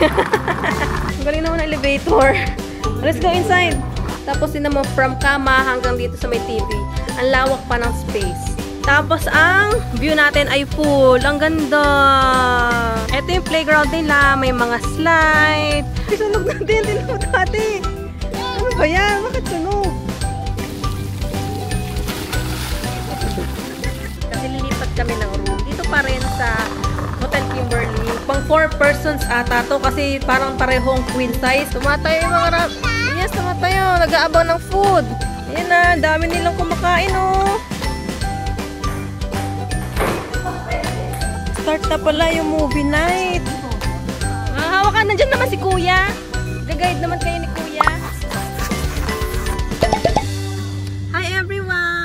Ang galing naman ng elevator. Let's go inside. Tapos din naman from kama hanggang dito sa may TV. Ang lawak pa ng space. Tapos ang view natin ay full. Ang ganda. Ito yung playground nila. May mga slide. Sunog na din. Dinuot ate. Ano ba yan? Bakit sunog? Kasi lilipat kami ng room. Dito pa rin sa Hotel Kimberly. Pang 4 persons ata to kasi parang parehong queen size. Tumatayo yung mga rap. Yes, tumatayo. Nag-aabang ng food. Ayan na. Dami nilang kumakain oh. Start na pala yung movie night. Hawakan. Nandiyan naman si Kuya. Gag-guide naman kayo ni Kuya. Hi everyone!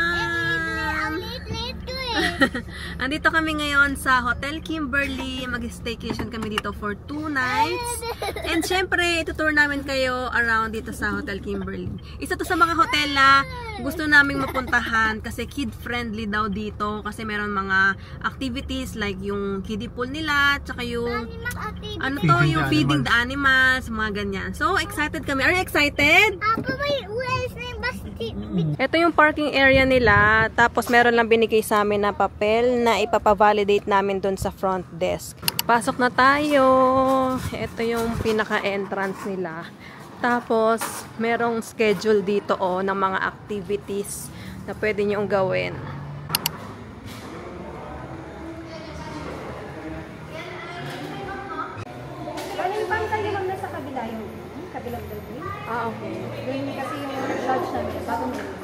Andito kami ngayon sa Hotel Kimberly. Mag-staycation kami dito for 2 nights. And syempre, itutour namin kayo around dito sa Hotel Kimberly. Isa to sa mga hotel na gusto naming mapuntahan kasi kid-friendly daw dito. Kasi meron mga activities like yung kiddie pool nila, tsaka yung ano to, yung feeding the animals, mga ganyan. So, excited kami. Are you excited? Ito yung parking area nila. Tapos meron lang binigay sa amin na papel na ipapavalidate namin dun sa front desk. Pasok na tayo. Ito yung pinaka-entrance nila. Tapos merong schedule dito ng mga activities na pwede nyong gawin. Ano yung pangitang limang na sa kabila yung kabilang building? Okay. Doon kasi yung lodge namin, bagong building.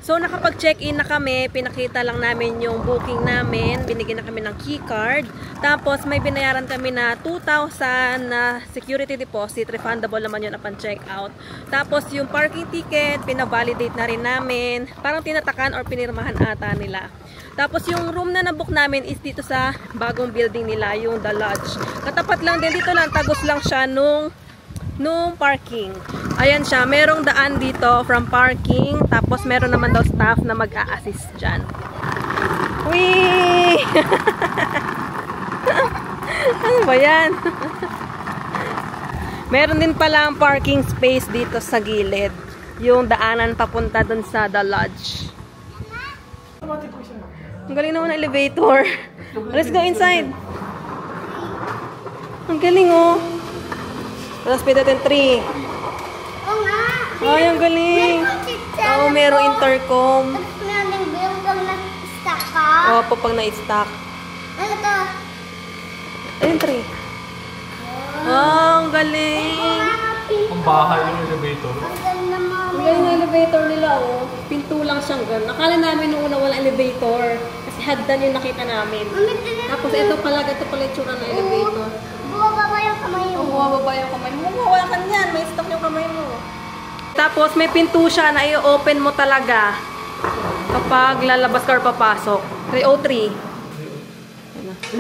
So, nakapag-check-in na kami. Pinakita lang namin yung booking namin. Binigyan na kami ng keycard. Tapos, may binayaran kami na 2,000 na security deposit. Refundable naman yun upon check-out. Tapos, yung parking ticket, pinavalidate na rin namin. Parang tinatakan or pinirmahan ata nila. Tapos, yung room na nabook namin is dito sa bagong building nila, yung The Lodge. Katapat lang din. Dito lang, tagos lang siya nung parking. Ayan siya, merong daan dito from parking, tapos meron naman daw staff na mag-a-assist dyan. Whee! Ano ba yan? Meron din pala ang parking space dito sa gilid. Yung daanan papunta dun sa The Lodge. Ang galing naman ng elevator. Let's go inside. Ang galing oh. Tapos pwede natin 3. Oo nga. Ay, ang galing. Oo, merong intercom. Tapos meron yung pag na-stack ka. Oo, pag na-stack. Ano to? Ayun, 3. Ang galing. Ang bahay yung elevator. Ang ganda mo. Ang galing ng elevator nila, oh. Pinto lang siyang gano'n. Nakala namin nung una wala elevator. Kasi hagdan yung nakita namin. Tapos ito pala yung tsura ng elevator. Bumababa yung kamay mo. Oh, bumababa yung kamay mo. Wala ka niyan. May stock yung kamay mo. Tapos may pinto siya na i-open mo talaga kapag lalabas ka or papasok. 303.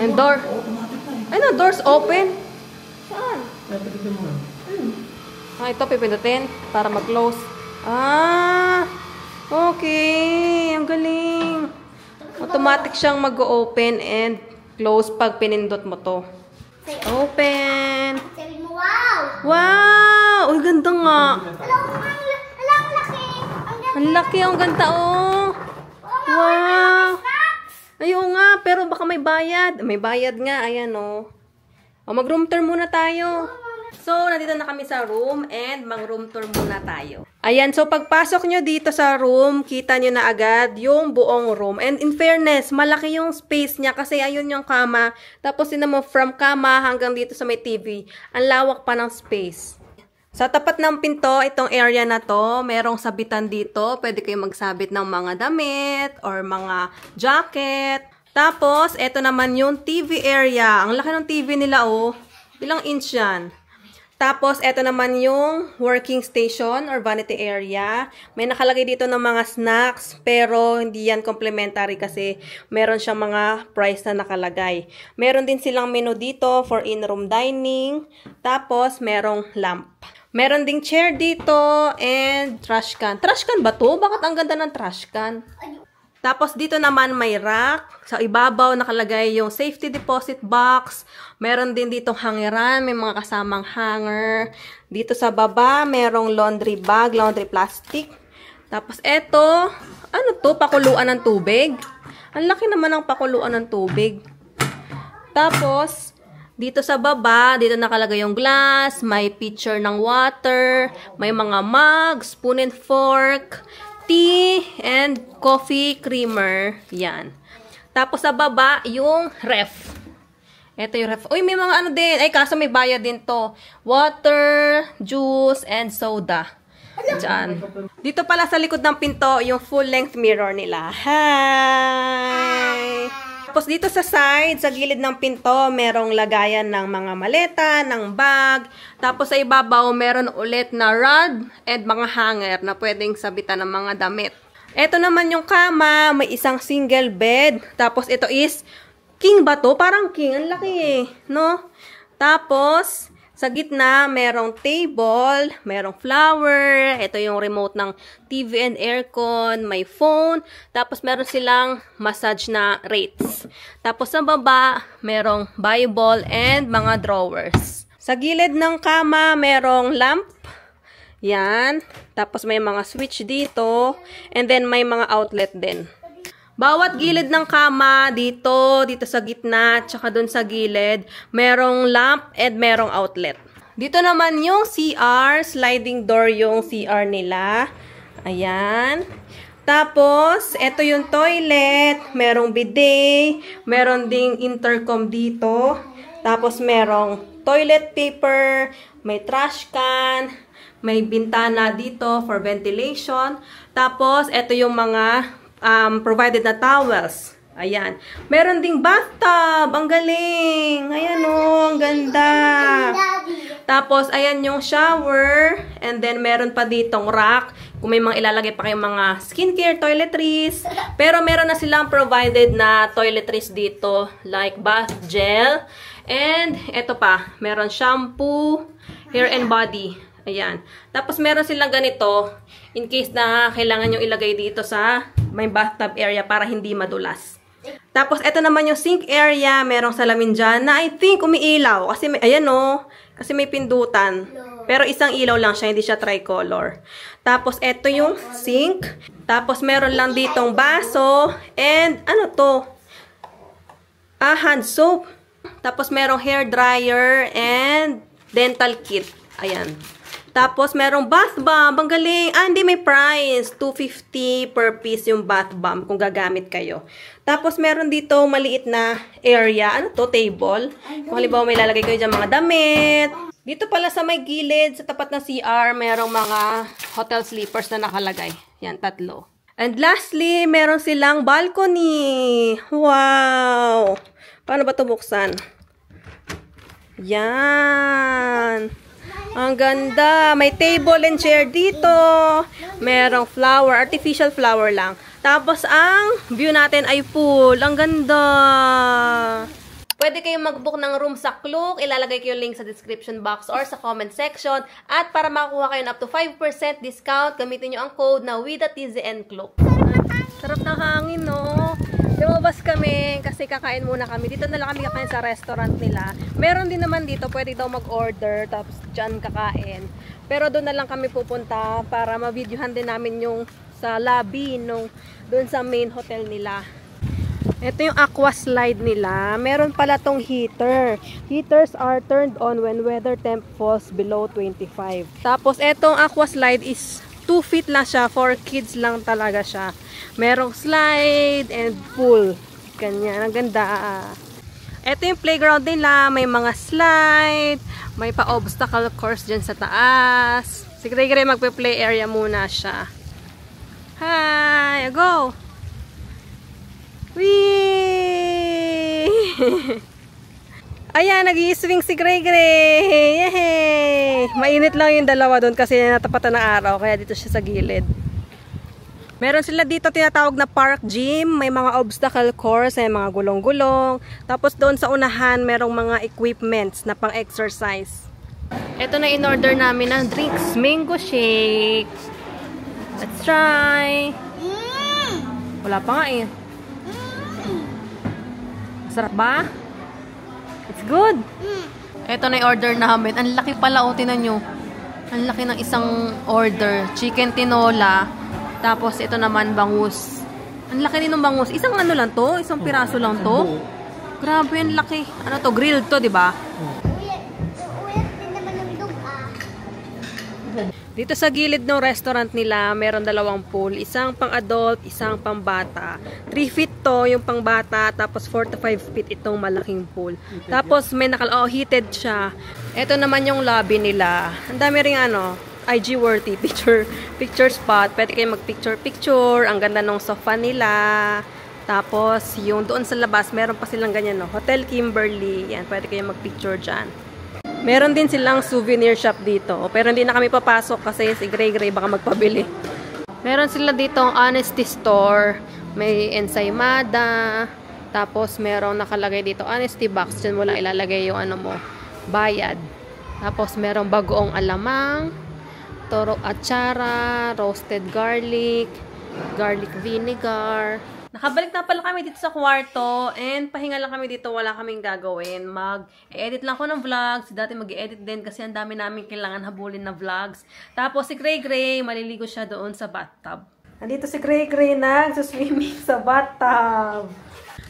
Ayun, door. Ayun, doors open. Saan? Ito pipindutin para mag-close. Okay. Ang galing. Automatic siyang mag-open and close pag pinindot mo to. Open. Sabi mo, wow! Wow! Uy, ganda nga. Ang laki. Ang laki, ang ganda, oh. Wow. Ayun nga, pero baka may bayad. May bayad nga, ayan, oh. Mag-room tour muna tayo. So, nandito na kami sa room and mag-room tour muna tayo. Ayan, so pagpasok nyo dito sa room, kita nyo na agad yung buong room. And in fairness, malaki yung space niya kasi ayun yung kama. Tapos din mo from kama hanggang dito sa may TV. Ang lawak pa ng space. Sa tapat ng pinto, itong area na to, merong sabitan dito. Pwede kayo magsabit ng mga damit or mga jacket. Tapos, ito naman yung TV area. Ang laki ng TV nila, oh. Ilang inch yan? Tapos, eto naman yung working station or vanity area. May nakalagay dito ng mga snacks, pero hindi yan complimentary kasi meron siyang mga price na nakalagay. Meron din silang menu dito for in-room dining. Tapos, merong lamp. Meron ding chair dito and trash can. Trash can ba to? Bakit ang ganda ng trash can? Tapos dito naman may rack. Sa ibabaw nakalagay yung safety deposit box. Meron din dito hangeran, may mga kasamang hanger. Dito sa baba, merong laundry bag, laundry plastic. Tapos eto, ano to? Pakuluan ng tubig. Ang laki naman ng pakuluan ng tubig. Tapos, dito sa baba, dito nakalagay yung glass, may pitcher ng water, may mga mug, spoon and fork, tea, and coffee creamer. Yan. Tapos sa baba, yung ref. Ito yung ref. Uy, may mga ano din. Ay, kaso may bayad din to. Water, juice, and soda. Diyan. Dito pala sa likod ng pinto, yung full-length mirror nila. Hi! Tapos dito sa side, sa gilid ng pinto, merong lagayan ng mga maleta, ng bag. Tapos sa ibabaw, meron ulit na rod and mga hanger na pwedeng sabitan ng mga damit. Ito naman yung kama, may isang single bed. Tapos ito is, king ba to? Parang king, ang laki eh, no? Tapos, sa gitna, merong table, merong flower, ito yung remote ng TV and aircon, may phone, tapos meron silang massage na rates. Tapos sa baba, merong Bible and mga drawers. Sa gilid ng kama, merong lamp. Yan. Tapos may mga switch dito, and then may mga outlet din. Bawat gilid ng kama, dito sa gitna, tsaka dun sa gilid, merong lamp and merong outlet. Dito naman yung CR, sliding door yung CR nila. Ayan. Tapos, ito yung toilet, merong bidet, meron ding intercom dito. Tapos, merong toilet paper, may trash can, may bintana dito for ventilation. Tapos, ito yung mga provided na towels. Ayan. Meron ding bathtub. Ang galing. Ayan o. Ang ganda. Tapos, ayan yung shower. And then, meron pa ditong rack. Kung may mga ilalagay pa kayong mga skincare toiletries. Pero, meron na silang provided na toiletries dito. Like bath gel. And, eto pa. Meron shampoo, hair and body. Ayan. Tapos, meron silang ganito. In case na kailangan nyo ilagay dito sa may bathtub area para hindi madulas. Tapos, ito naman yung sink area. Merong salamin dyan na I think umiilaw. Kasi may, ayan o. Kasi may pindutan. Pero isang ilaw lang siya. Hindi siya tricolor. Tapos, ito yung sink. Tapos, meron lang ditong baso. And, ano to? Hand soap. Tapos, merong hair dryer and dental kit. Ayan. Tapos, merong bath bomb. Ang galing. Hindi may price. $250 per piece yung bath bomb kung gagamit kayo. Tapos, meron dito maliit na area. Ano to? Table. Kung halimbawa may lalagay kayo dyan mga damit. Dito pala sa may gilid, sa tapat ng CR, merong mga hotel sleepers na nakalagay. Yan, 3. And lastly, meron silang balcony. Wow! Paano ba ito buksan? Yan! Ang ganda. May table and chair dito. Merong flower. Artificial flower lang. Tapos, ang view natin ay pool. Ang ganda. Pwede kayong mag-book ng room sa Klook. Ilalagay ko yung link sa description box or sa comment section. At para makakuha kayo ng up to 5% discount, gamitin nyo ang code na WITHATZN Klook. Sarap ng hangin, no? Lumabas kami kasi kakain muna kami. Dito na lang kami kakain sa restaurant nila. Meron din naman dito, pwede daw mag-order tapos dyan kakain. Pero doon na lang kami pupunta para ma-videohan din namin yung sa lobby nung doon sa main hotel nila. Ito yung aqua slide nila. Meron pala tong heater. Heaters are turned on when weather temp falls below 25. Tapos etong aqua slide is 2 feet lang siya. For kids lang talaga siya. Merong slide and pool. Ganyan. Ang ganda. Ito yung playground nila. May mga slide. May pa-obstacle course dyan sa taas. Siguro magpe-play area muna siya. Hi! Go! Whee! Ayan, nag-i-swing si Gray-Gray. Yay! Mainit lang yung dalawa doon kasi natapatan ng araw. Kaya dito siya sa gilid. Meron sila dito tinatawag na park gym. May mga obstacle course, may mga gulong-gulong. Tapos doon sa unahan, merong mga equipments na pang-exercise. Ito na in-order namin ng drinks. Mango shake. Let's try. Wala pa nga eh. Masarap ba? It's good. Ito na yung order namin. Ang laki pala, o, tinan nyo. Ang laki ng isang order. Chicken tinola. Tapos, ito naman, bangus. Ang laki din ng bangus. Isang ano lang to? Isang piraso lang to? Grabe, ang laki. Ano to? Grilled to, di ba? Dito sa gilid ng restaurant nila, meron dalawang pool. Isang pang-adult, isang pang-bata. 3 feet to yung pang-bata, tapos 4 to 5 feet itong malaking pool. Tapos may heated siya. Ito naman yung lobby nila. Ang dami ring ano, IG-worthy picture spot. Pwede kayo mag-picture. Ang ganda ng sofa nila. Tapos yung doon sa labas, meron pa silang ganyan, no? Hotel Kimberly. Yan, pwede kayo mag-picture dyan. Meron din silang souvenir shop dito. Pero hindi na kami papasok kasi si Gray baka magpabili. Meron sila dito honesty store. May ensaymada. Tapos merong nakalagay dito honesty box. Diyan mo lang ilalagay yung ano mo, bayad. Tapos merong bagoong alamang, toro atsara, roasted garlic, garlic vinegar. Nakabalik na pala kami dito sa kwarto and pahinga lang kami dito, wala kaming gagawin. Mag-edit lang ako ng vlogs. Dati mag-edit din kasi ang dami namin kailangan habulin na vlogs. Tapos si Gray, maliligo siya doon sa bathtub. Nandito si Gray nag-swimming sa bathtub.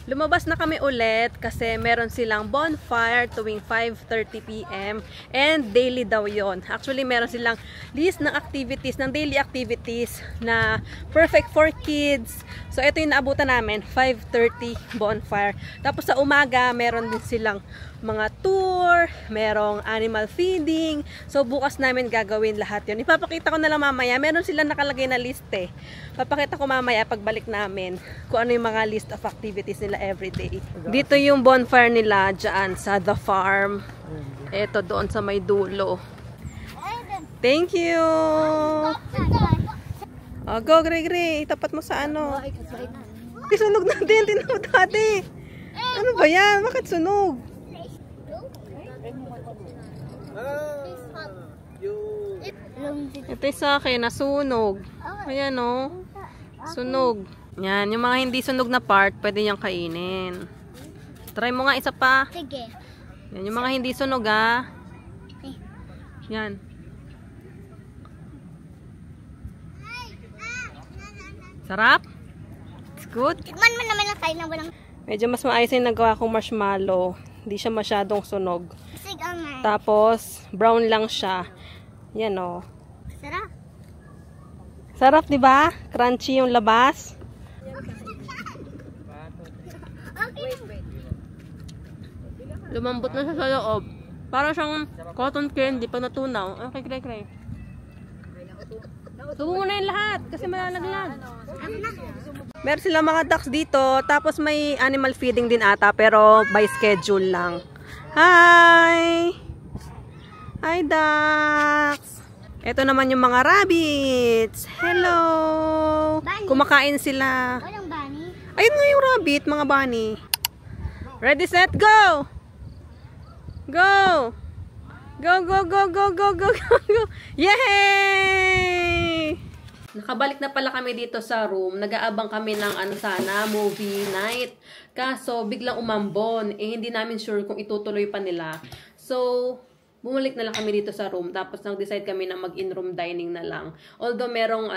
Lumabas na kami ulit kasi meron silang bonfire tuwing 5:30 PM and daily daw yon. Actually, meron silang list ng activities, ng daily activities na perfect for kids. So, ito yung naabutan namin, 5:30 bonfire. Tapos sa umaga, meron din silang mga tour, merong animal feeding. So, bukas namin gagawin lahat yun. Ipapakita ko na lang mamaya. Meron silang nakalagay na list eh. Papakita ko mamaya pagbalik namin kung ano yung mga list of activities nila everyday. Dito yung bonfire nila dyan sa The Farm. Ito doon sa may dulo. Thank you! Oh, go, Gray. Itapat mo sa ano. Sunog na din. Tinawad dati. Ano ba yan? Bakit sunog? Ito yung sa akin, nasunog. Ayan o. Sunog. Yan, yung mga hindi sunog na part, pwede niyang kainin. Try mo nga isa pa. Sige. Yan, yung mga hindi sunog ha. Yan. Sarap? It's good? Tikman mo naman lang tayo na walang... Medyo mas maayos yung nagawa kong marshmallow. Hindi siya masyadong sunog. Sigaw nga. Tapos, brown lang siya. Yan o. Sarap. Sarap, di ba? Crunchy yung labas. Okay. Lumambot na siya sa loob. Para siyang cotton candy pa natunaw. Okay, Gray. Subo mo na yung lahat kasi malalaglag. Meron silang mga ducks dito. Tapos may animal feeding din ata pero by schedule lang. Hi! Hi, ducks! Ito naman yung mga rabbits. Hello! Bunny. Kumakain sila. Walang bunny. Ayun nga yung rabbit, mga bunny. Ready, set, go! Go! Go, go, go, go, go, go, go! Yay! Nakabalik na pala kami dito sa room. Nag-aabang kami ng movie night. Kaso, biglang umambon. Hindi namin sure kung itutuloy pa nila. So, bumalik na lang kami dito sa room. Tapos, nag-decide kami na mag-in-room dining na lang. Although, merong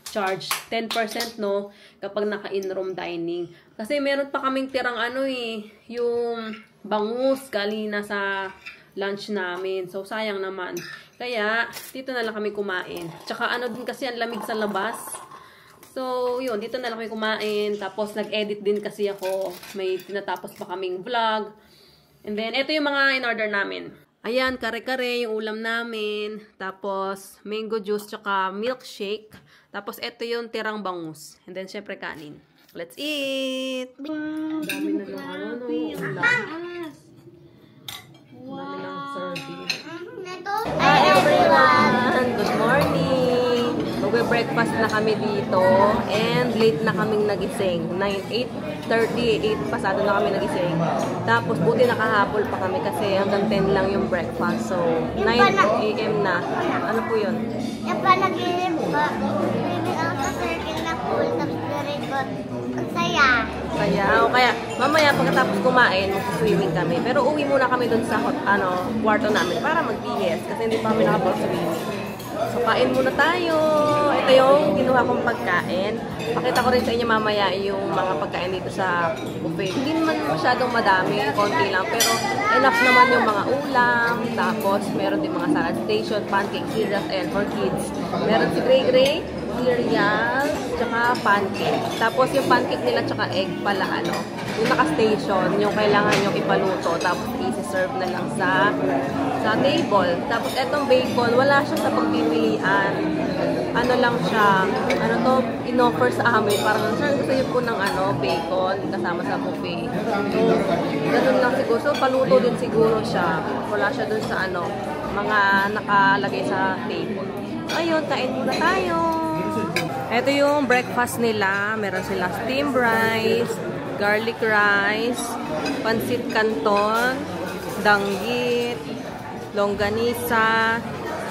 charge 10% no, kapag naka-in-room dining. Kasi, meron pa kaming tirang yung bangus kalina sa lunch namin. So, sayang naman. Kaya, dito na lang kami kumain. Tsaka din kasi ang lamig sa labas. So, yun. Dito na lang kami kumain. Tapos, nag-edit din kasi ako. May tinatapos pa kaming vlog. And then, ito yung mga in-order namin. Ayan, kare-kare yung ulam namin. Tapos, mango juice tsaka milkshake. Tapos, ito yung tirang bangus. And then, syempre, kanin. Let's eat! Dami na lang ulam. Hi everyone! Good morning! Magbe-breakfast na kami dito and late na kaming nagising. 8:30, 8 pasado na kami nagising. Tapos buti nakahapol pa kami kasi hanggang 10 lang yung breakfast. So, 9 AM na. Ano po yun? Yung panaginip ko, bibig ako sa circle na pool, tapos very good. Sayaw. Kaya mamaya pagkatapos kumain, mag-swimming kami. Pero uwi muna kami dun sa kwarto namin para mag-BS kasi hindi pa kami nakapag-swimming. So, kain muna tayo. Ito yung kinuha kong pagkain. Pakita ko rin sa inyo mamaya yung mga pagkain dito sa buffet. Hindi naman masyadong madami, konti lang. Pero enough naman yung mga ulam. Tapos, meron din mga salad station, pancake, cereals, and for kids. Meron si Gray Gray, cereals, tsaka pancake. Tapos, yung pancake nila tsaka egg pala, yung naka-station, yung kailangan yung ipaluto. Tapos, isi-serve na lang sa table. Tapos, etong bacon, wala siya sa pagpipilian. Ano lang siya, in-offer sa amin. Parang, sir, gusto niyo po ng bacon kasama sa buffet. So, ganun lang siguro. So, paluto din siguro siya. Wala siya dun sa mga nakalagay sa table. Ayun, kain muna tayo. Ito yung breakfast nila. Meron silang steamed rice, garlic rice, pancit canton, danggit, longganisa,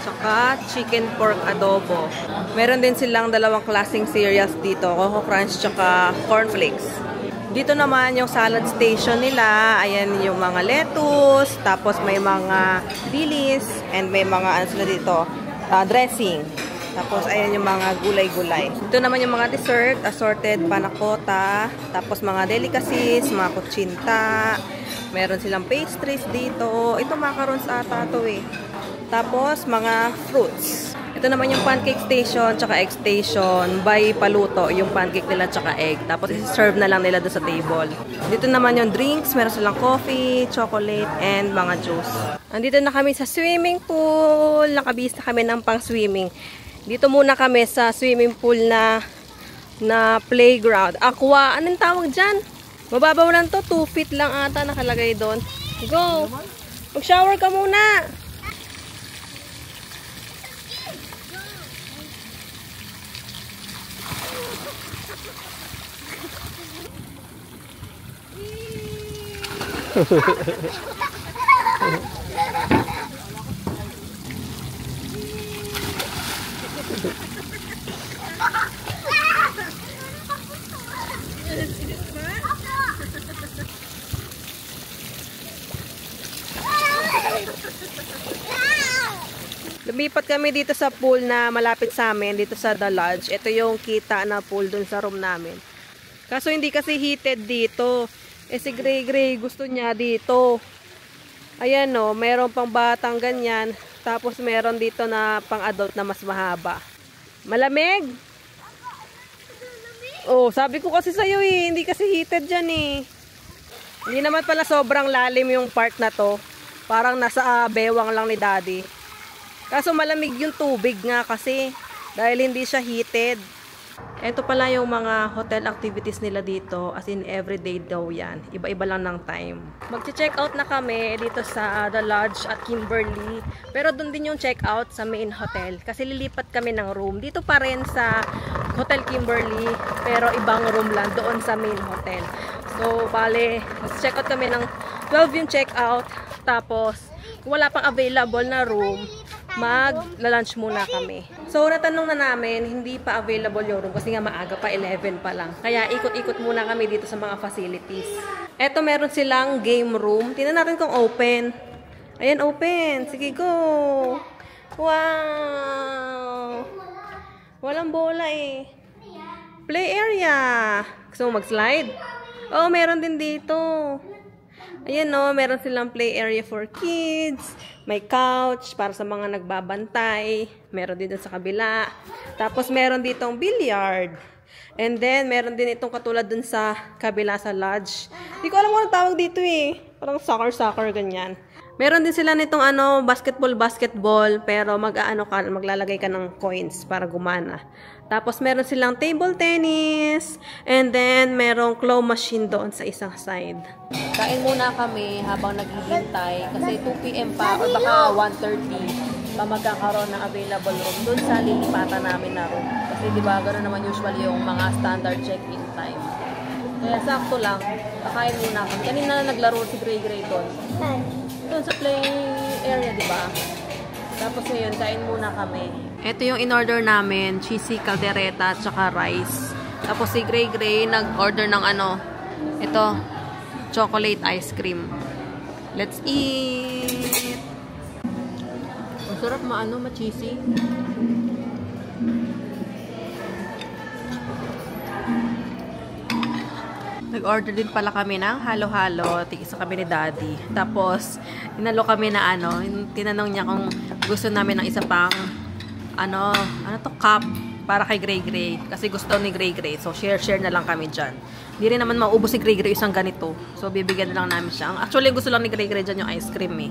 saka chicken pork adobo. Meron din silang dalawang klaseng cereals dito, Coco Crunch tsaka cornflakes. Dito naman yung salad station nila. Ayan yung mga lettuce, tapos may mga dilis, and may mga sila dito, dressing. Tapos ayan yung mga gulay-gulay. Ito naman yung mga dessert, assorted panakota, tapos mga delicacies, mga kutsinta. Meron silang pastries dito. Ito macarons ata to eh. Tapos, mga fruits. Ito naman yung pancake station, tsaka egg station. By paluto, yung pancake nila, tsaka egg. Tapos, isi-serve na lang nila doon sa table. Dito naman yung drinks. Meron silang coffee, chocolate, and mga juice. Andito na kami sa swimming pool. Nakabihis na kami ng pang-swimming. Dito muna kami sa swimming pool na playground. Aqua. Anong tawag dyan? Mababaw lang to. 2 feet lang ata nakalagay doon. Go! Mag-shower ka muna! Lumipat kami dito sa pool na malapit sa amin, dito sa The Lodge. Ito yung kita na pool dun sa room namin. Kaso hindi kasi heated dito. Si Gray Gray gusto niya dito. Ayan o, meron pang batang ganyan. Tapos meron dito na pang adult na mas mahaba. Malamig? Oh, sabi ko kasi sa'yo eh. Hindi kasi heated dyan eh. Hindi naman pala sobrang lalim yung part na to. Parang nasa bewang lang ni Daddy. Kaso malamig yung tubig nga kasi. Dahil hindi siya heated. Ito pala yung mga hotel activities nila dito. As in, everyday daw yan. Iba-iba lang ng time. Mag-check out na kami dito sa The Lodge at Kimberly. Pero doon din yung check out sa main hotel. Kasi lilipat kami ng room. Dito pa rin sa Hotel Kimberly. Pero ibang room lang doon sa main hotel. So, bale, mag-check out kami ng 12 yung check out. Tapos, kung wala pang available na room, mag-lunch muna kami. So, natanong na namin, hindi pa available yung room kasi nga maaga pa, 11 pa lang. Kaya ikot-ikot muna kami dito sa mga facilities. Eto, meron silang game room. Tingnan natin kung open. Ayan, open. Sige, go! Wow! Walang bola eh. Play area. Gusto mo mag-slide? Oh, meron din dito. Ayan o, meron silang play area for kids. May couch para sa mga nagbabantay. Meron din dun sa kabila. Tapos meron ditong billiard. And then, meron din itong katulad dun sa kabila sa lodge. Hindi ko alam kung anong tawag dito eh. Parang soccer, ganyan. Meron din sila nitong basketball. Pero maglalagay ka ng coins para gumana. Tapos meron silang table tennis. And then, merong claw machine doon sa isang side. Kain muna kami habang naghihintay. Kasi 2 PM pa or baka 1:30 pa magkakaroon ng available room doon sa lilipatan namin na room. Kasi diba, gano'n naman usually yung mga standard check-in time. Kaya sakto lang, kakain muna kami. Kanina naglaro si Gray Gray doon. Doon sa play area, diba? Tapos ngayon, kain muna kami. Ito yung in-order namin, cheesy caldereta at saka rice. Tapos si Gray Gray nag-order ng ano, ito, chocolate ice cream. Let's eat! Ang sarap ma-cheesy. Nag-order din pala kami ng halo-halo. Tigisa kami ni Daddy. Tapos, inalo kami na tinanong niya kung gusto namin ng isa pang cup para kay Gray Gray. Kasi gusto ni Gray Gray. So, share na lang kami dyan. Hindi rin naman maubos si Gray Gray isang ganito. So, bibigyan na lang namin siya. Actually, gusto lang ni Gray Gray dyan yung ice cream eh.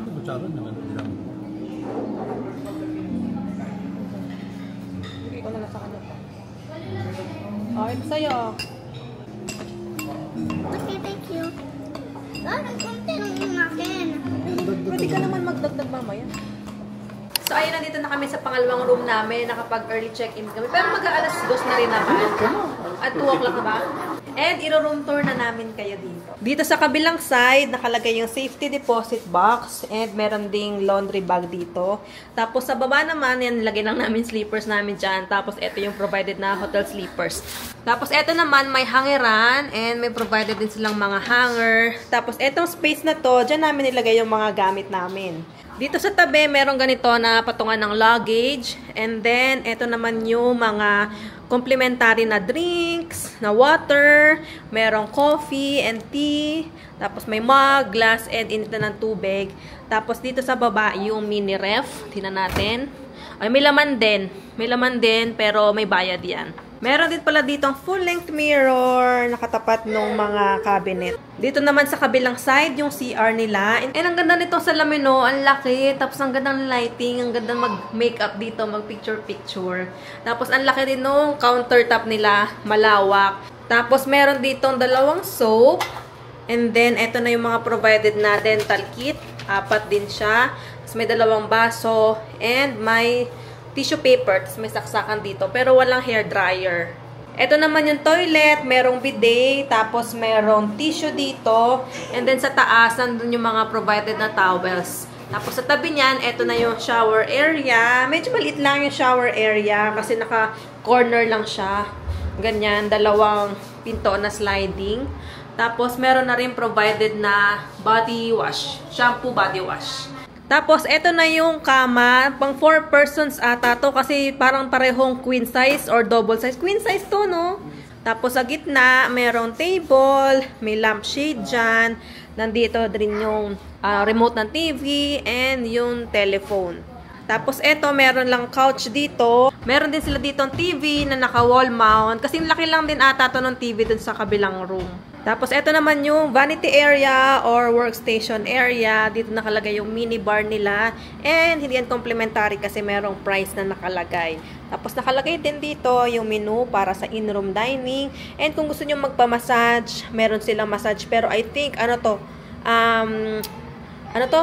Bigay ko na lang sa kanya pa. Oh, ito sa'yo. Okay, thank you. Nagkunti ng umakin. Pwede ka naman magdagdag mamaya. So, ayun, nandito na kami sa pangalawang room namin. Nakapag-early check-in kami. Pero mag-aalas 2 na rin naman. At 2 o'clock na ba? And, iro-room tour na namin kayo dito. Dito sa kabilang side, nakalagay yung safety deposit box. And, meron ding laundry bag dito. Tapos, sa baba naman, yan, lagay lang namin sleepers namin dyan. Tapos, ito yung provided na hotel sleepers. Tapos, ito naman, may hangeran. And, may provided din silang mga hanger. Tapos, etong space na to, dyan namin nilagay yung mga gamit namin. Dito sa tabi, meron ganito na patungan ng luggage. And then, ito naman yung mga complimentary na drinks, na water, merong coffee and tea. Tapos may mug, glass, and init na ng tubig. Tapos dito sa baba, yung mini ref. Tingnan natin. Ay, may laman din. May laman din, pero may bayad yan. Meron din pala dito ang full-length mirror nakatapat ng mga cabinet. Dito naman sa kabilang side, yung CR nila. And ang ganda nitong salamin, no? Ang laki. Tapos ang gandang lighting. Ang gandang mag-makeup dito, mag-picture-picture. Tapos ang laki din nung countertop nila. Malawak. Tapos meron ditong 2 soap. And then, eto na yung mga provided na dental kit. 4 din siya. Tapos may 2 baso. And may tissue paper, tapos may saksakan dito, pero walang hair dryer. Ito naman yung toilet, merong bidet, tapos merong tissue dito, and then sa taas, nandun yung mga provided na towels. Tapos sa tabi niyan, ito na yung shower area. Medyo maliit lang yung shower area, kasi naka-corner lang siya. Ganyan, 2 pinto na sliding. Tapos meron na rin provided na body wash, shampoo body wash. Tapos, eto na yung kama. Pang 4 persons ata to kasi parang parehong queen size or double size. Queen size to, no? Tapos, sa gitna, merong table, may lampshade dyan. Nandito din yung remote ng TV and yung telephone. Tapos, eto, meron lang couch dito. Meron din sila dito ng TV na naka-wall mount. Kasi laki lang din ata to ng TV dun sa kabilang room. Tapos, ito naman yung vanity area or workstation area. Dito nakalagay yung minibar nila. And, hindi yan complimentary kasi merong price na nakalagay. Tapos, nakalagay din dito yung menu para sa in-room dining. And, kung gusto nyo magpa-massage, meron silang massage. Pero, I think,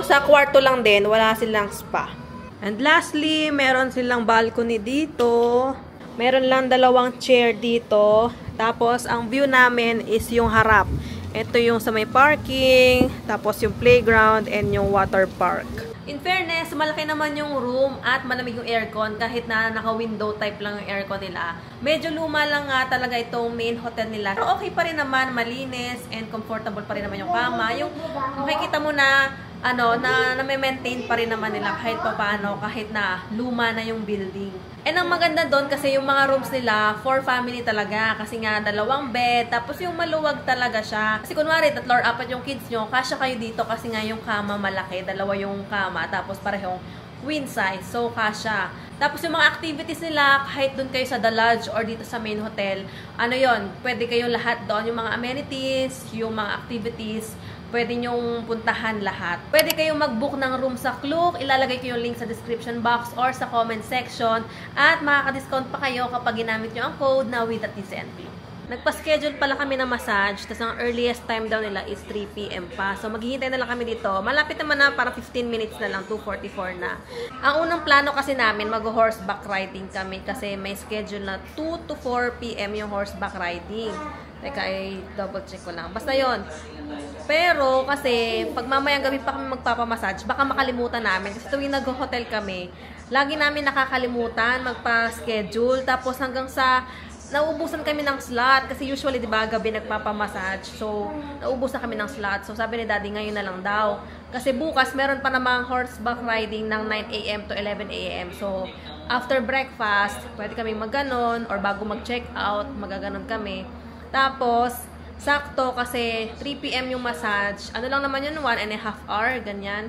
sa kwarto lang din. Wala silang spa. And, lastly, meron silang balcony dito. Meron lang 2 chair dito. Tapos, ang view namin is yung harap. Ito yung sa may parking, tapos yung playground, and yung water park. In fairness, malaki naman yung room at malamig yung aircon kahit na naka-window type lang yung aircon nila. Medyo luma lang nga talaga itong main hotel nila. Pero okay pa rin naman, malinis, and comfortable pa rin naman yung kama. Yung makikita mo na na-maintain pa rin naman nila kahit pa paano, kahit na luma na yung building. And ang maganda doon kasi yung mga rooms nila, for family talaga. Kasi nga, 2 bed, tapos yung maluwag talaga siya. Kasi kunwari, 3 or 4 yung kids nyo, kasya kayo dito kasi nga yung kama malaki, 2 yung kama, tapos parehong queen size, so kasya. Tapos yung mga activities nila, kahit doon kayo sa The Lodge or dito sa main hotel, pwede kayo lahat doon, yung mga amenities, yung mga activities, pwede nyong puntahan lahat. Pwede kayong mag-book ng room sa Klook. Ilalagay ko yung link sa description box or sa comment section. At makaka-discount pa kayo kapag ginamit nyo ang code na with at TCNP. Nagpa-schedule pala kami ng massage. Tapos ang earliest time daw nila is 3 PM pa. So maghihintay na lang kami dito. Malapit naman na, para 15 minutes na lang. 2:44 na. Ang unang plano kasi namin, mag-horseback riding kami. Kasi may schedule na 2 to 4 PM yung horseback riding. Teka, double check ko lang. Basta yon. Pero, kasi, pag mamayang gabi pa kami magpapamassage, baka makalimutan namin. Kasi tuwing nag-hotel kami, lagi namin nakakalimutan magpa-schedule. Tapos hanggang sa nauubusan kami ng slot. Kasi usually, di ba, gabi nagpapamassage. So, nauubusan kami ng slot. So, sabi ni Daddy, ngayon na lang daw. Kasi bukas, meron pa namang horseback riding ng 9 a.m. to 11 a.m. So, after breakfast, pwede kami magganon. Or bago mag-check out, magaganon kami. Tapos, sakto kasi 3 p.m. yung massage. Ano lang naman yun, 1.5 hour, ganyan.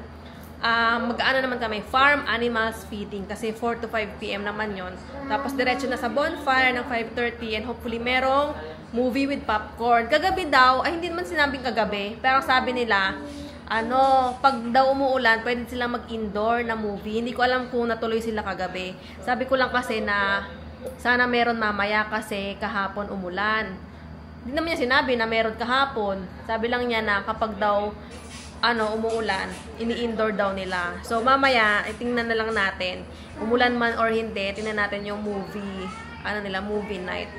Mag-ano naman kami, farm animals feeding kasi 4 to 5 p.m. naman yon. Tapos diretso na sa bonfire ng 5:30 and hopefully merong movie with popcorn. Kagabi daw, ay hindi naman sinabing kagabi, pero sabi nila, pag daw umuulan, pwede silang mag-indoor na movie. Hindi ko alam kung natuloy sila kagabi. Sabi ko lang kasi na sana meron mamaya kasi kahapon umulan. Hindi naman niya sinabi na meron kahapon. Sabi lang niya na kapag daw umuulan, ini-indoor daw nila. So, mamaya, tingnan na lang natin. Umulan man or hindi, tingnan natin yung movie, movie night.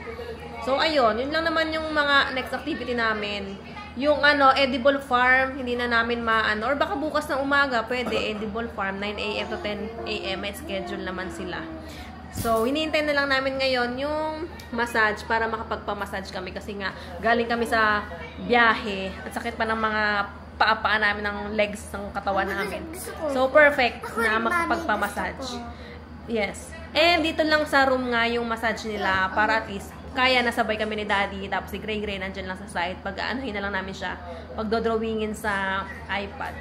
So, ayun, yun lang naman yung mga next activity namin. Yung, edible farm, hindi na namin or baka bukas ng umaga, pwede, edible farm, 9 a.m. to 10 a.m. may schedule naman sila. So, hinihintay na lang namin ngayon yung massage para makapagpa-massage kami kasi nga, galing kami sa biyahe at sakit pa ng mga paapaan namin ng legs ng katawan namin. So, perfect na makapagpa-massage. Yes. And dito lang sa room nga yung massage nila para at least kaya nasabay kami ni Daddy. Tapos si Gray Gray nandyan lang sa side. Pag-aanohin na lang namin siya. Pag-dodrawingin sa iPad.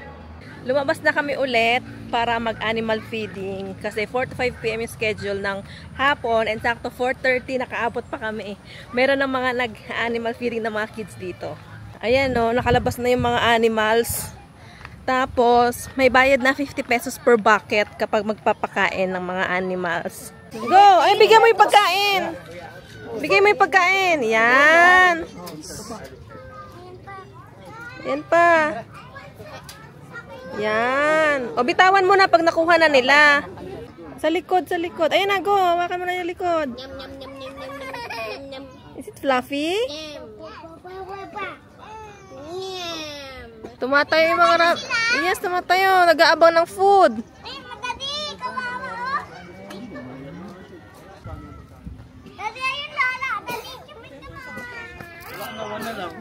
Lumabas na kami ulit para mag-animal feeding. Kasi 4 to 5 p.m. yung schedule ng hapon. And sakto 4:30 nakaabot pa kami. Meron ng mga nag-animal feeding ng mga kids dito. Ayan nakalabas na yung mga animals. Tapos, may bayad na 50 pesos per bucket kapag magpapakain ng mga animals. Go! Ay, bigyan mo yung pagkain! Bigyan mo yung pagkain! Yan! Yan pa! Yan! O, bitawan mo na pag nakuha na nila. Sa likod, sa likod. Ayan na, go! Hawakan mo na yung likod. Is it fluffy? Tumatayo yung mga yes, tumatayo. Nag-aabaw ng food.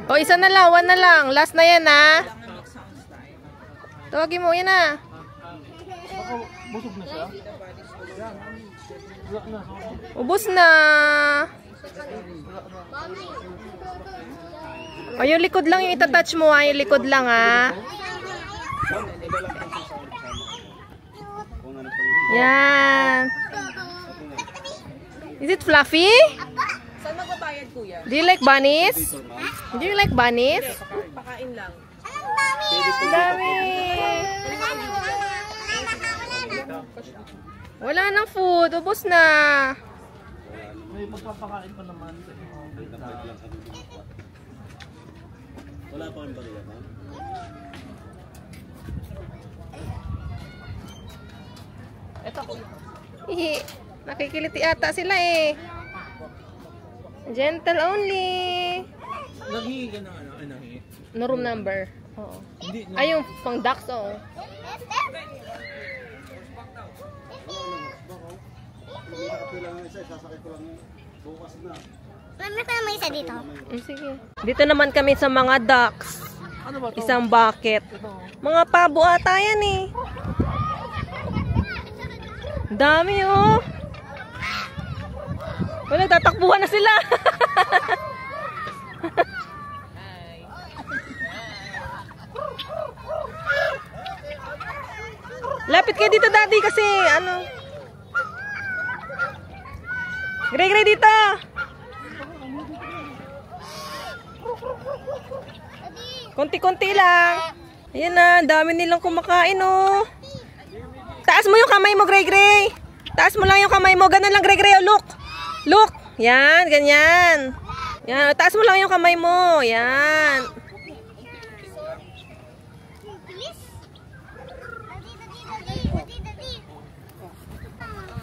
O, isa na lang. 1 na lang. Last na yan, ha? Tawagin mo. Yan na. Busog na siya? Ubus na. O, yung likod lang yung itatouch mo, ha? Yung likod lang, ha? Yan. Is it fluffy? Saan magbabayad, kuya? Do you like bunnies? Do you like bunnies? Pakain lang. Ang dami. Wala nang food. Ubus na. May pagpapakain pa naman. Wala pa kang bariya, ha? Ito. Nakikiliti ata sila eh. Gentle only. Naghingi ka ng hingi? No room number. Oo. Hindi. Ay, yung pang ducks, oo. Mami, kaya may isa dito? Sige. Dito naman kami sa mga ducks. Ano ba ito? Isang bucket. Mga pabo ata yan eh. Dami oh. Wala, tatakbuhan na sila. Lapit kayo dito, Daddy, kasi Gray dito. Konti-konti lang. Ayan na, dami nilang kumakain, oh. Taas mo yung kamay mo, Gray. Taas mo lang yung kamay mo. Ganun lang, Gray. Oh, look. Look. Yan, ganyan. Yan, taas mo lang yung kamay mo. Yan.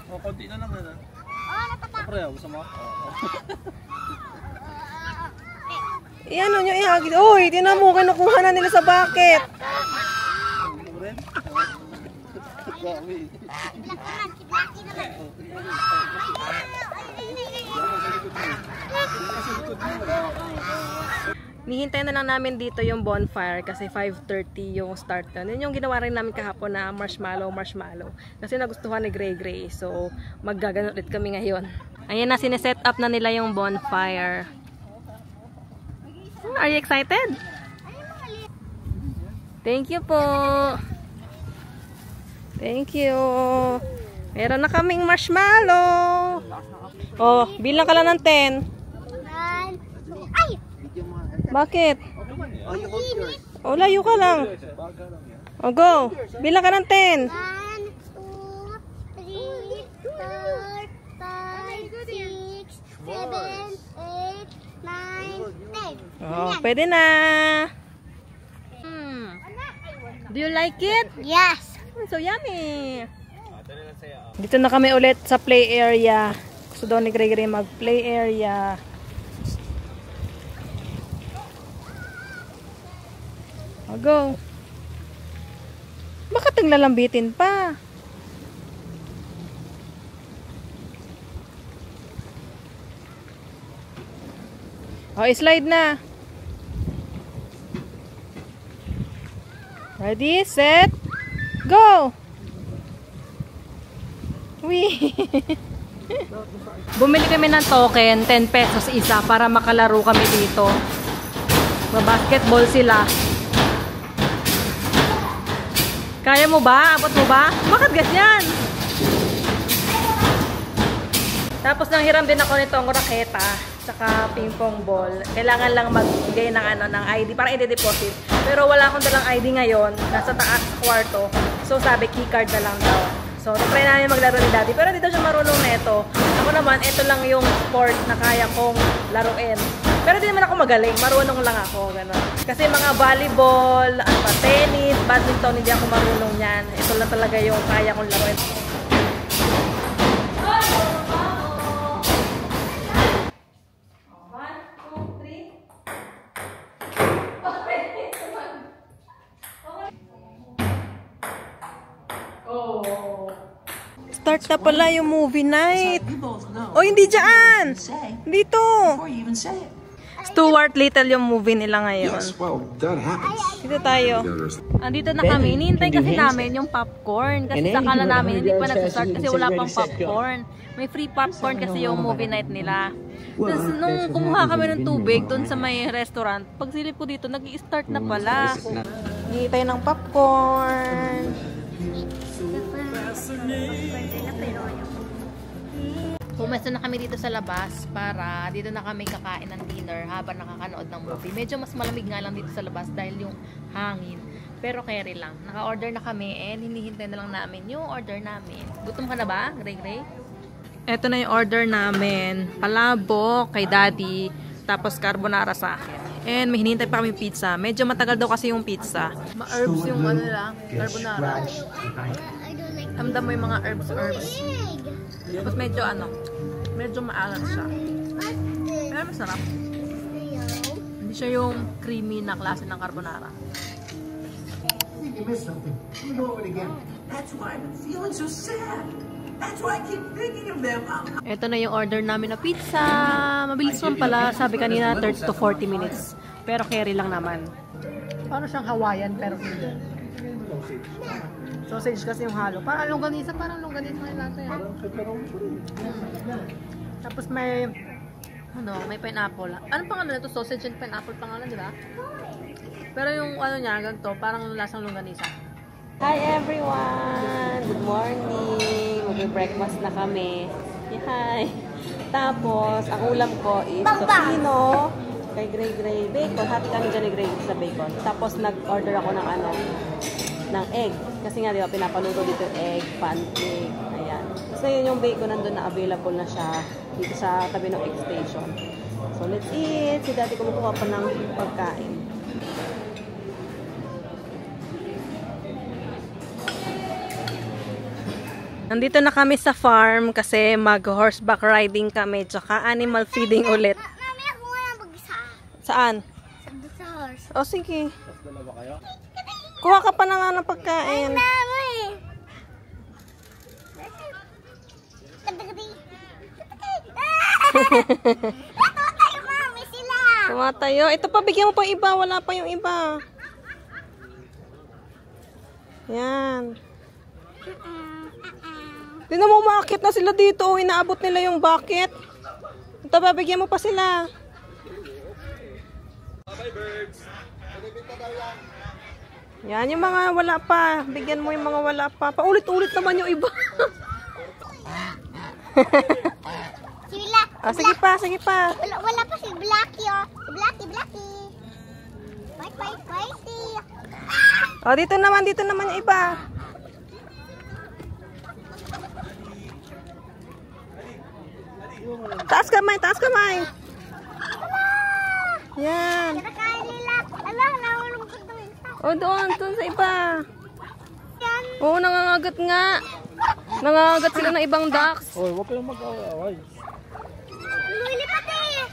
O, konti na lang na. Pre, gusto mo? Yan, nyo ihagid. Uy, tinan mo, kinukuha na nila sa bucket. Nihintay na lang namin dito yung bonfire kasi 5:30 yung start na. Yun yung ginawa rin namin kahapon na marshmallow. Kasi nagustuhan ni Gray. So, maggagano ulit kami ngayon. Ayan na, sineset up na nila yung bonfire. Are you excited? Thank you po. Thank you. Meron na kaming marshmallow. Oh, bilang ka lang ng 10. Ay! Bakit? Oh, layo ka lang. Oh, go. Bilang ka ng 10. 1, 2, 3, 4, 5, 6, 7, 8, 9, 10. Oh, pwede na. Do you like it? Yes! So yummy. Dito na kami ulit sa play area. Gusto daw ni Gregory mag-play area. Oh, go. Bakit ang lalambitin pa? Oh, slide na. Ready, set, go! Wee! Bumili kami ng token, 10 pesos isa para makalaro kami dito. Basketball sila. Kaya mo ba? Abot mo ba? Bakit ganyan? Tapos nanghiram din ako nitong raketa tsaka ping pong ball. Kailangan lang magbigay ng ng ID para i-deposit. Pero wala akong dalang ID ngayon. Nasa taas sa kwarto. So sabi keycard na lang daw. So try namin maglaro ni Daddy. Pero dito siya marunong nito. Ako naman, ito lang yung sport na kaya kong laruin. Pero di naman ako magaling. Marunong lang ako. Ganun. Kasi mga volleyball, tennis, badminton, hindi ako marunong yan. Ito lang talaga yung kaya kong laruin. Start na pala yung movie night. Oh, hindi dyan! Dito! Stuart Little yung movie nila ngayon. Dito tayo. Andito na kami. Hinihintay kasi namin yung popcorn. Kasi sakala namin hindi pa nag-start kasi wala pang popcorn. May free popcorn kasi yung movie night nila. Tapos nung kumuha kami ng tubig doon sa may restaurant, pagsilip ko dito, nag-i-start na pala. Hinihintay ng popcorn. Pumesto na kami dito sa labas para dito na kami kakain ng dinner habang nakakanood ng movie. Medyo mas malamig nga lang dito sa labas dahil yung hangin. Pero carry lang. Naka-order na kami and hinihintay na lang namin yung order namin. Gutom ka na ba, Gray? Ito na yung order namin. Palabok kay Daddy, tapos carbonara sa akin. And may hinihintay pa kami pizza. Medyo matagal daw kasi yung pizza. Ma-herbs yung ano nila, carbonara. Tamdam mo yung mga herbs. Tapos medyo maalat siya. Pero masarap. Hindi siya yung creamy na klase ng carbonara. You missed something. Let me go over it again. That's why I've been feeling so sad. That's why I keep thinking of them. Ito na yung order namin na pizza. Mabilis man pala. Sabi kanina 30 to 40 minutes. Pero carry lang naman. Parang siyang Hawaiian pero hindi. Sausage kasi yung halo. Parang longganisa yung lata yan. Tapos may may pineapple. Anong pangalan nito? Sausage and pineapple pangalan, di ba? Pero yung niya, ganito, parang lasang longganisa. Hi everyone! Good morning! Mag-breakfast na kami. Hi! Tapos, ang ulam ko is tocino, kay Gray bacon. Hati kami dyan ni Gray sa bacon. Tapos, nag-order ako ng ng egg. Kasi nga, di ba, pinapaluto dito yung egg, pancake. Ayan. So, yun yung bacon nandun na available na siya dito sa tabi ng egg station. So, let's eat! Si Daddy kumukuha pa ng pagkain. Nandito na kami sa farm kasi mag-horseback riding kami tsaka animal feeding ulit. Mami, ako nga mag-isa. Saan? Sa horse. O sige. Kuha ka pa na nga ng pagkain. Mami! Tayo, mami, sila. Tumatayo. Ito pa, bigyan mo pa iba. Wala pa yung iba. Yan. Tingnan mo, umakit na sila dito. Oh, inaabot nila yung bucket. Ito pa, bigyan mo pa sila. Bye, birds. Yan, yung mga wala pa. Bigyan mo yung mga wala pa. Paulit-ulit naman yung iba. Sila. Sige pa, sige pa. Wala pa si Blackie, oh. Si Blackie. Fighty. O, dito naman yung iba. Taas kamay. Yan. Kinakain nila. Nahulog ko ito. O, doon sa iba. Yan. Oo, nangangagat nga. Nangangagat sila ng ibang ducks. Hoy, huwag kayong mag-away. Lumilipat eh.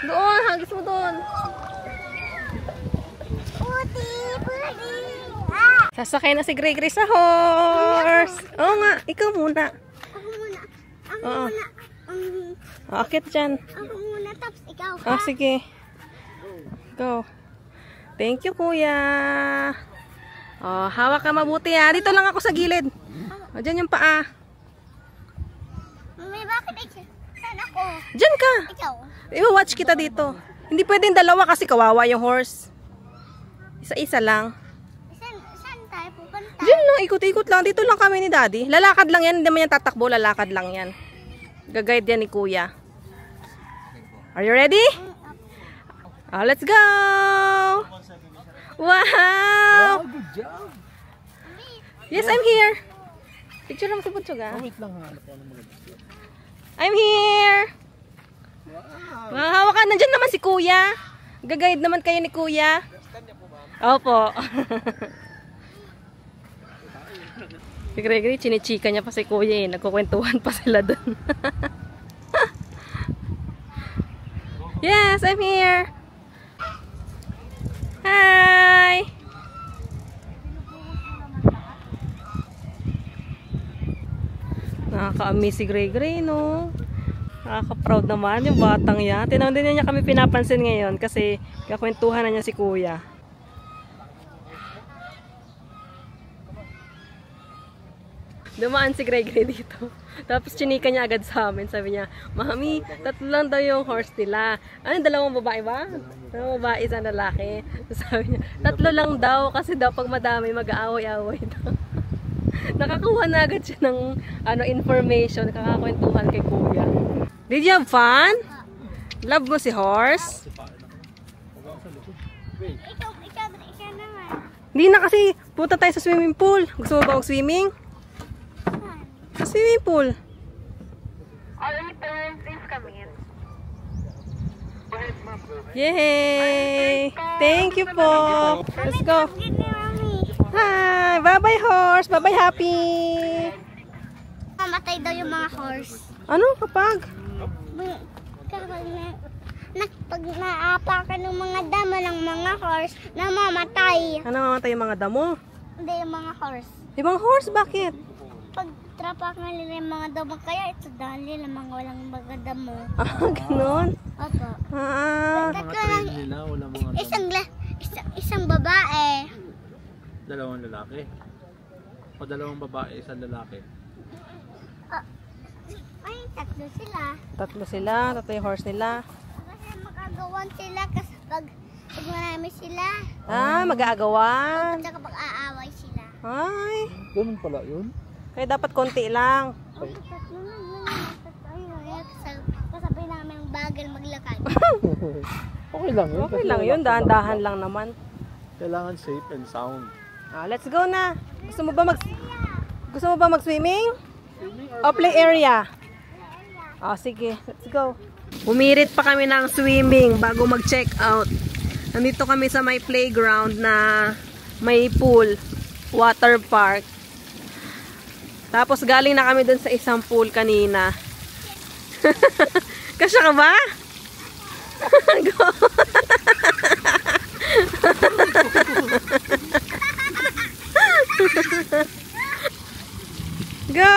Doon, hagis mo doon. Puti. Sasakay na si Gregory sa horse. Oo nga, ikaw muna. Ako muna. Oo. Akit dyan. Ako muna. Tapos ikaw. Sige. Go. Thank you, kuya. Hawak ka mabuti ha. Dito lang ako sa gilid. Dyan yung paa. May bakit ay saan ako? Dyan ka. Ikaw. I-watch kita dito. Hindi pwedeng dalawa kasi kawawa yung horse. Isa-isa lang. Saan tayo pupunta? Diyan lang, ikot-ikot lang. Dito lang kami ni daddy. Lalakad lang yan. Hindi naman yan tatakbo. Lalakad lang yan. Gagayad yan ni kuya. Are you ready? Let's go! Wow! Good job. Yes, I'm here. Picture lang si Butchog ah. Wait lang, hanap ko ng maganda. I'm here! Wow, hawakan. Nandyan naman si kuya. Gagayad naman kayo ni kuya. Opo. Si Gregory, chinichika niya pa si kuya eh. Nagkukwentuhan pa sila dun. Yes, I'm here. Hi! Nakaka-amaze si Gregory, no? Nakaka-proud naman yung batang yan. Tinawag din niya kami pinapansin ngayon kasi kakwentuhan na niya si kuya. Dumaan si Gregory dito. Tapos chinika niya agad sa amin. Sabi niya, Mami, 3 lang daw yung horse nila. Ano, 2 babae ba? 2 babae, 1 lalaki. Sabi niya, 3 lang daw kasi daw pag madami mag-aaway-aaway daw. Nakakuha na agad siya ng information. Nakakakwentuhan kay kuya. Did you have fun? Love mo si horse? Ikaw naman. Hindi na kasi, punta tayo sa swimming pool. Gusto mo ba mag-swimming? Sa swimming pool. Yay! Thank you po. Let's go. Hi! Bye-bye horse! Bye-bye happy! Mamatay daw yung mga horse. Ano kapag? Pag naapakan ng mga damo ng mga horse, namamatay. Ano mamatay yung mga damo? Hindi yung mga horse. Ibang horse? Bakit? Pag trapakan nila yung mga damo, kaya ito dahil ng mga walang mga damo. Ganun? Opo. Mga train nila, wala mga Isang babae. 2 lalaki. O 2 babae, 1 lalaki. Ay, 3 sila. 3 sila, 3 yung horse nila. Kasi makagawan sila kasi pag marami sila. Mag-aagawan. At kapag aaway sila. Ay, Ganun pala yun. kaya dapat konti lang. Kasabay namin ang bagal maglakad. Okay lang yun. Okay kasi lang wala yun, pa dahan-dahan dapat. lang naman. Kailangan safe and sound. Let's go na. Gusto mo ba mag-swimming? O play area? Sige, let's go. Umirit pa kami ng swimming bago mag-check out. Nandito kami sa may playground na may pool, water park. Tapos galing na kami dun sa isang pool kanina. Kasya ka ba? Go! Go!